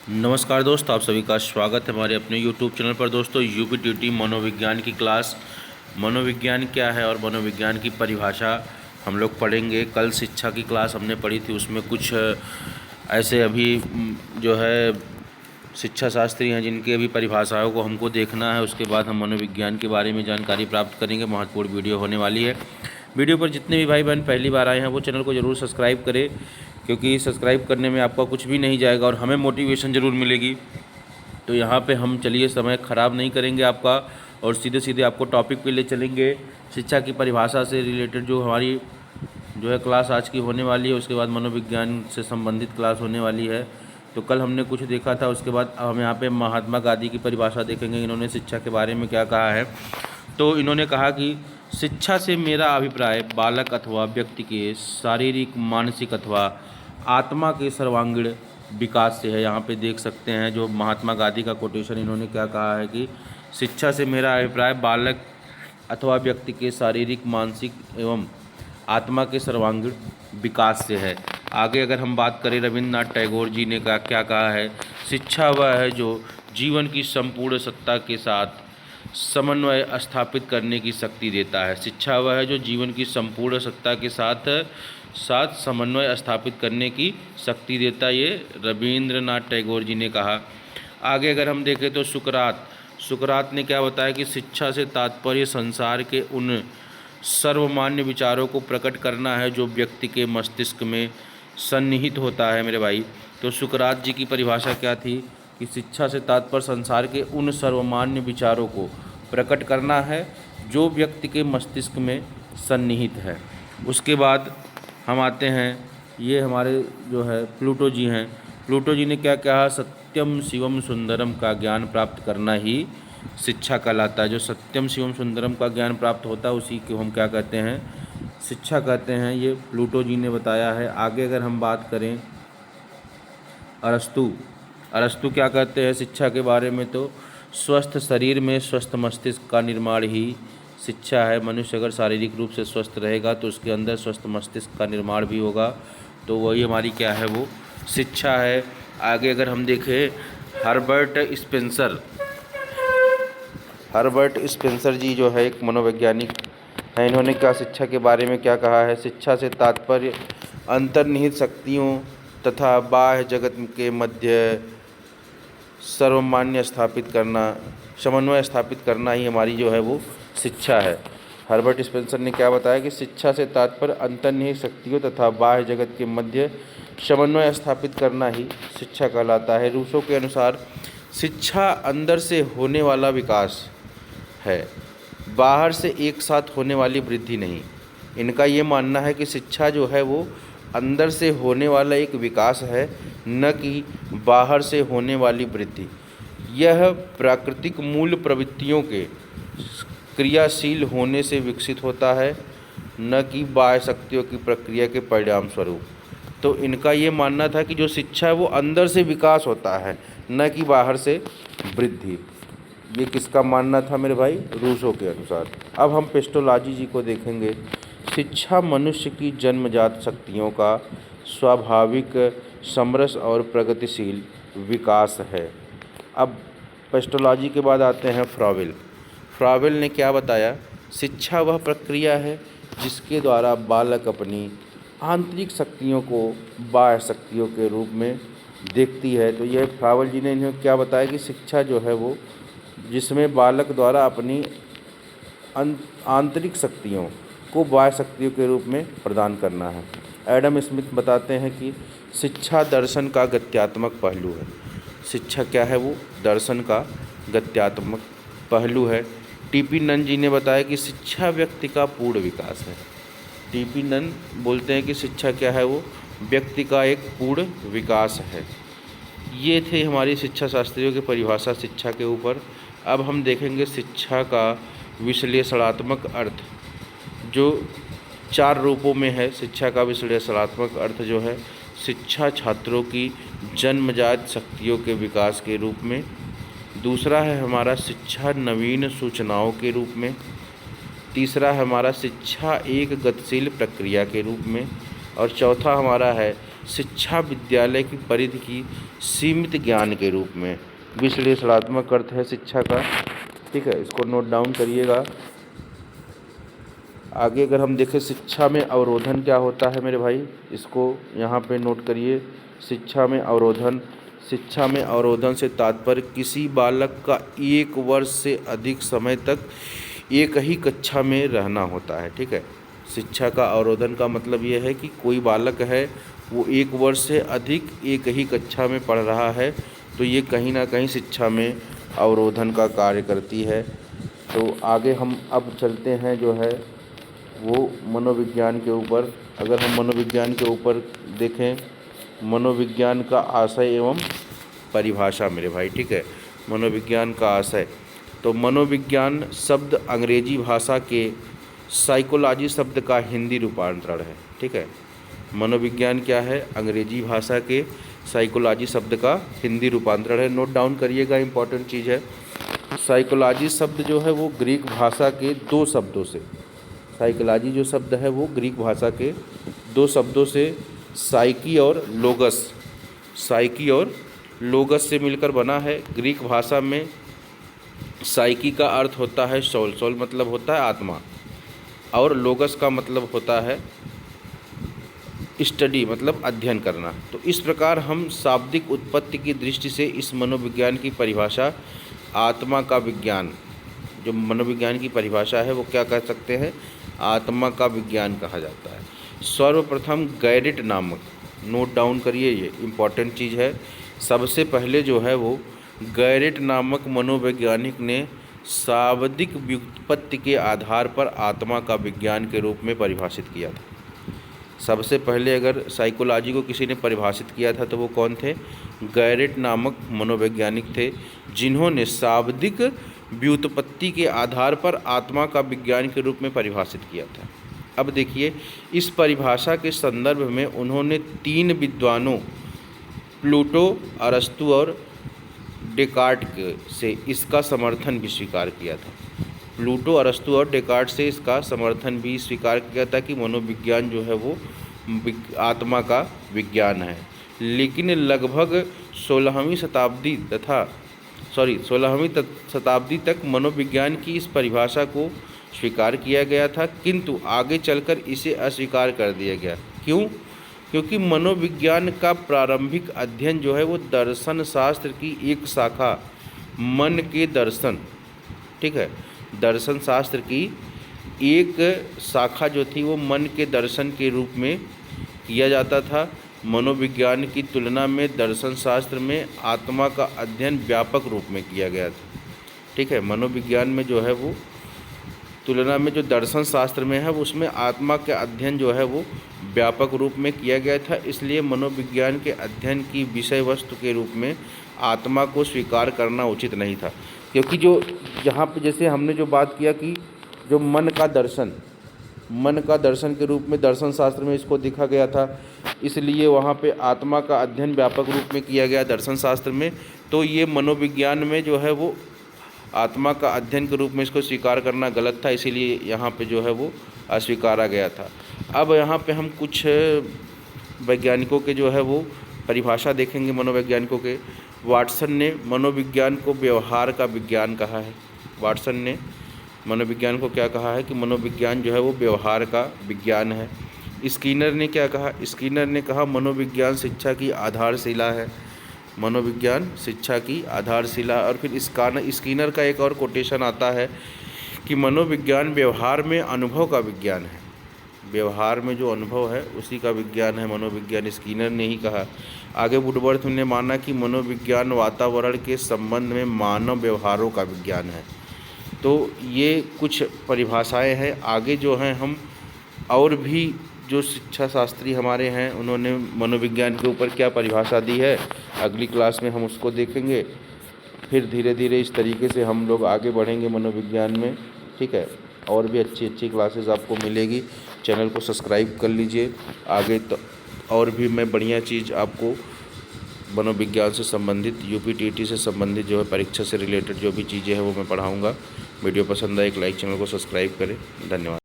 नमस्कार दोस्तों, आप सभी का स्वागत है हमारे अपने YouTube चैनल पर। दोस्तों, यूपीटीटी मनोविज्ञान की क्लास, मनोविज्ञान क्या है और मनोविज्ञान की परिभाषा हम लोग पढ़ेंगे। कल शिक्षा की क्लास हमने पढ़ी थी, उसमें कुछ ऐसे अभी जो है शिक्षा शास्त्री हैं जिनके अभी परिभाषाओं को हमको देखना है। उसके बाद हम मनोविज्ञान के बारे में जानकारी प्राप्त करेंगे। महत्वपूर्ण वीडियो होने वाली है। वीडियो पर जितने भी भाई बहन पहली बार आए हैं वो चैनल को ज़रूर सब्सक्राइब करें, क्योंकि सब्सक्राइब करने में आपका कुछ भी नहीं जाएगा और हमें मोटिवेशन ज़रूर मिलेगी। तो यहाँ पे हम चलिए समय ख़राब नहीं करेंगे आपका और सीधे सीधे आपको टॉपिक पे ले चलेंगे। शिक्षा की परिभाषा से रिलेटेड जो हमारी जो है क्लास आज की होने वाली है, उसके बाद मनोविज्ञान से संबंधित क्लास होने वाली है। तो कल हमने कुछ देखा था, उसके बाद हम यहाँ पे महात्मा गांधी की परिभाषा देखेंगे। इन्होंने शिक्षा के बारे में क्या कहा है। तो इन्होंने कहा कि शिक्षा से मेरा अभिप्राय बालक अथवा व्यक्ति के शारीरिक, मानसिक अथवा आत्मा के सर्वांगीण विकास से है। यहाँ पे देख सकते हैं जो महात्मा गांधी का कोटेशन, इन्होंने क्या कहा है कि शिक्षा से मेरा अभिप्राय बालक अथवा व्यक्ति के शारीरिक, मानसिक एवं आत्मा के सर्वांगीण विकास से है। आगे अगर हम बात करें, रविन्द्रनाथ टैगोर जी ने क्या कहा है। शिक्षा वह है जो जीवन की संपूर्ण सत्ता के साथ समन्वय स्थापित करने की शक्ति देता है। शिक्षा वह है जो जीवन की संपूर्ण सत्ता के साथ साथ समन्वय स्थापित करने की शक्ति देता है। ये रविन्द्रनाथ टैगोर जी ने कहा। आगे अगर हम देखें तो सुकरात ने क्या बताया कि शिक्षा से तात्पर्य संसार के उन सर्वमान्य विचारों को प्रकट करना है जो व्यक्ति के मस्तिष्क में सन्निहित होता है। मेरे भाई, तो सुकरात जी की परिभाषा क्या थी कि शिक्षा से तात्पर्य संसार के उन सर्वमान्य विचारों को प्रकट करना है जो व्यक्ति के मस्तिष्क में सन्निहित है। उसके बाद हम आते हैं, ये हमारे जो है प्लूटो जी हैं। प्लूटो जी ने क्या कहा, सत्यम शिवम सुंदरम का ज्ञान प्राप्त करना ही शिक्षा कहलाता है। जो सत्यम शिवम सुंदरम का ज्ञान प्राप्त होता है उसी को हम क्या कहते हैं, शिक्षा कहते हैं। ये प्लूटो जी ने बताया है। आगे अगर हम बात करें अरस्तु क्या कहते हैं शिक्षा के बारे में, तो स्वस्थ शरीर में स्वस्थ मस्तिष्क का निर्माण ही शिक्षा है। मनुष्य अगर शारीरिक रूप से स्वस्थ रहेगा तो उसके अंदर स्वस्थ मस्तिष्क का निर्माण भी होगा, तो वही हमारी क्या है, वो शिक्षा है। आगे अगर हम देखें, हर्बर्ट स्पेंसर जी जो है एक मनोवैज्ञानिक हैं। इन्होंने क्या शिक्षा के बारे में क्या कहा है, शिक्षा से तात्पर्य अंतर्निहित शक्तियों तथा बाह्य जगत के मध्य समन्वय स्थापित करना ही हमारी जो है वो शिक्षा है। हर्बर्ट स्पेंसर ने क्या बताया कि शिक्षा से तात्पर्य अंतर्निहित शक्तियों तथा बाह्य जगत के मध्य समन्वय स्थापित करना ही शिक्षा कहलाता है। रूसो के अनुसार शिक्षा अंदर से होने वाला विकास है, बाहर से एक साथ होने वाली वृद्धि नहीं। इनका ये मानना है कि शिक्षा जो है वो अंदर से होने वाला एक विकास है, न कि बाहर से होने वाली वृद्धि। यह प्राकृतिक मूल प्रवृत्तियों के क्रियाशील होने से विकसित होता है, न कि बाह्य शक्तियों की प्रक्रिया के परिणाम स्वरूप। तो इनका ये मानना था कि जो शिक्षा है वो अंदर से विकास होता है, न कि बाहर से वृद्धि। ये किसका मानना था मेरे भाई, रूसो के अनुसार। अब हम पेस्टोलॉजी जी को देखेंगे। शिक्षा मनुष्य की जन्मजात शक्तियों का स्वाभाविक, समरस और प्रगतिशील विकास है। अब पेस्टोलॉजी के बाद आते हैं फ्रावेल ने क्या बताया, शिक्षा वह प्रक्रिया है जिसके द्वारा बालक अपनी आंतरिक शक्तियों को बाह्य शक्तियों के रूप में देखती है। तो यह फ्रावेल जी ने इन्हें क्या बताया कि शिक्षा जो है वो जिसमें बालक द्वारा अपनी आंतरिक शक्तियों को बाह्य शक्तियों के रूप में प्रदान करना है। एडम स्मिथ बताते हैं कि शिक्षा दर्शन का गत्यात्मक पहलू है। शिक्षा क्या है, वो दर्शन का गत्यात्मक पहलू है। टीपी नन जी ने बताया कि शिक्षा व्यक्ति का पूर्ण विकास है। टीपी नन बोलते हैं कि शिक्षा क्या है, वो व्यक्ति का एक पूर्ण विकास है। ये थे हमारी शिक्षा शास्त्रियों की परिभाषा शिक्षा के ऊपर। अब हम देखेंगे शिक्षा का विश्लेषणात्मक अर्थ, जो 4 रूपों में है। शिक्षा का विश्लेषणात्मक अर्थ जो है, शिक्षा छात्रों की जन्मजात शक्तियों के विकास के रूप में। दूसरा है हमारा शिक्षा नवीन सूचनाओं के रूप में। तीसरा है हमारा शिक्षा एक गतिशील प्रक्रिया के रूप में। और चौथा हमारा है शिक्षा विद्यालय की परिधि की सीमित ज्ञान के रूप में। विश्लेषणात्मक अर्थ है शिक्षा का, ठीक है, इसको नोट डाउन करिएगा। आगे अगर हम देखें शिक्षा में अवरोधन क्या होता है मेरे भाई, इसको यहाँ पे नोट करिए। शिक्षा में अवरोधन से तात्पर्य किसी बालक का 1 वर्ष से अधिक समय तक एक ही कक्षा में रहना होता है, ठीक है। शिक्षा का अवरोधन का मतलब ये है कि कोई बालक है वो 1 वर्ष से अधिक एक ही कक्षा में पढ़ रहा है, तो ये कहीं ना कहीं शिक्षा में अवरोधन का कार्य करती है। तो आगे हम अब चलते हैं जो है वो मनोविज्ञान के ऊपर। अगर हम मनोविज्ञान के ऊपर देखें, मनोविज्ञान का आशय एवं परिभाषा मेरे भाई, ठीक है। मनोविज्ञान का आशय, तो मनोविज्ञान शब्द अंग्रेजी भाषा के साइकोलॉजी शब्द का हिंदी रूपांतरण है, ठीक है। मनोविज्ञान क्या है, अंग्रेजी भाषा के साइकोलॉजी शब्द का हिंदी रूपांतरण है। नोट डाउन करिएगा, इंपॉर्टेंट चीज़ है। साइकोलॉजी शब्द जो है वो ग्रीक भाषा के 2 शब्दों से, साइकोलॉजी जो शब्द है वो ग्रीक भाषा के 2 शब्दों से साइकी और लोगस से मिलकर बना है। ग्रीक भाषा में साइकी का अर्थ होता है सोल मतलब होता है आत्मा, और लोगस का मतलब होता है स्टडी मतलब अध्ययन करना। तो इस प्रकार हम शाब्दिक उत्पत्ति की दृष्टि से इस मनोविज्ञान की परिभाषा आत्मा का विज्ञान, जो मनोविज्ञान की परिभाषा है वो क्या कह सकते हैं, आत्मा का विज्ञान कहा जाता है। सर्वप्रथम गैरिट नामक, नोट डाउन करिए, ये इम्पॉर्टेंट चीज़ है। सबसे पहले जो है वो गैरिट नामक मनोवैज्ञानिक ने शाब्दिक व्युत्पत्ति के आधार पर आत्मा का विज्ञान के रूप में परिभाषित किया था। सबसे पहले अगर साइकोलॉजी को किसी ने परिभाषित किया था तो वो कौन थे, गैरिट नामक मनोवैज्ञानिक थे, जिन्होंने शाब्दिक व्युत्पत्ति के आधार पर आत्मा का विज्ञान के रूप में परिभाषित किया था। अब देखिए, इस परिभाषा के संदर्भ में उन्होंने 3 विद्वानों प्लूटो, अरस्तू और डेकार्ट से इसका समर्थन भी स्वीकार किया था। प्लूटो, अरस्तू और डेकार्ट से इसका समर्थन भी स्वीकार किया था कि मनोविज्ञान जो है वो आत्मा का विज्ञान है। लेकिन लगभग 16वीं शताब्दी तक मनोविज्ञान की इस परिभाषा को स्वीकार किया गया था, किंतु आगे चलकर इसे अस्वीकार कर दिया गया। क्यों? क्योंकि मनोविज्ञान का प्रारंभिक अध्ययन जो है वो दर्शन शास्त्र की एक शाखा मन के दर्शन, ठीक है, दर्शन शास्त्र की एक शाखा जो थी वो मन के दर्शन के रूप में किया जाता था। मनोविज्ञान की तुलना में दर्शन शास्त्र में आत्मा का अध्ययन व्यापक रूप में किया गया था, ठीक है। मनोविज्ञान में जो है वो तुलना में जो दर्शन शास्त्र में है उसमें आत्मा का अध्ययन जो है वो व्यापक रूप में किया गया था। इसलिए मनोविज्ञान के अध्ययन की विषय वस्तु के रूप में आत्मा को स्वीकार करना उचित नहीं था, क्योंकि जो यहाँ पे जैसे हमने जो बात किया कि जो मन का दर्शन के रूप में दर्शन शास्त्र में इसको देखा गया था, इसलिए वहाँ पे आत्मा का अध्ययन व्यापक रूप में किया गया दर्शन शास्त्र में। तो ये मनोविज्ञान में जो है वो आत्मा का अध्ययन के रूप में इसको स्वीकार करना गलत था, इसीलिए यहाँ पे जो है वो अस्वीकारा गया था। अब यहाँ पे हम कुछ वैज्ञानिकों के जो है वो परिभाषा देखेंगे मनोवैज्ञानिकों के। वाटसन ने मनोविज्ञान को व्यवहार का विज्ञान कहा है। वाटसन ने मनोविज्ञान को क्या कहा है कि मनोविज्ञान जो है वो व्यवहार का विज्ञान है। स्किनर ने क्या कहा, स्किनर ने कहा मनोविज्ञान शिक्षा की आधारशिला है, मनोविज्ञान शिक्षा की आधारशिला। और फिर स्किनर का एक और कोटेशन आता है कि मनोविज्ञान व्यवहार में अनुभव का विज्ञान है, व्यवहार में जो अनुभव है उसी का विज्ञान है मनोविज्ञान, स्किनर ने ही कहा। आगे वुडवर्थ ने माना कि मनोविज्ञान वातावरण के संबंध में मानव व्यवहारों का विज्ञान है। तो ये कुछ परिभाषाएं हैं। आगे जो हैं हम और भी जो शिक्षा शास्त्री हमारे हैं उन्होंने मनोविज्ञान के ऊपर क्या परिभाषा दी है, अगली क्लास में हम उसको देखेंगे। फिर धीरे धीरे इस तरीके से हम लोग आगे बढ़ेंगे मनोविज्ञान में, ठीक है। और भी अच्छी अच्छी क्लासेस आपको मिलेगी। चैनल को सब्सक्राइब कर लीजिए। आगे तो और भी मैं बढ़िया चीज़ आपको मनोविज्ञान से संबंधित, यूपीटीटी से संबंधित जो है परीक्षा से रिलेटेड जो भी चीज़ें हैं वो मैं पढ़ाऊँगा। वीडियो पसंद आए एक लाइक, चैनल को सब्सक्राइब करें। धन्यवाद।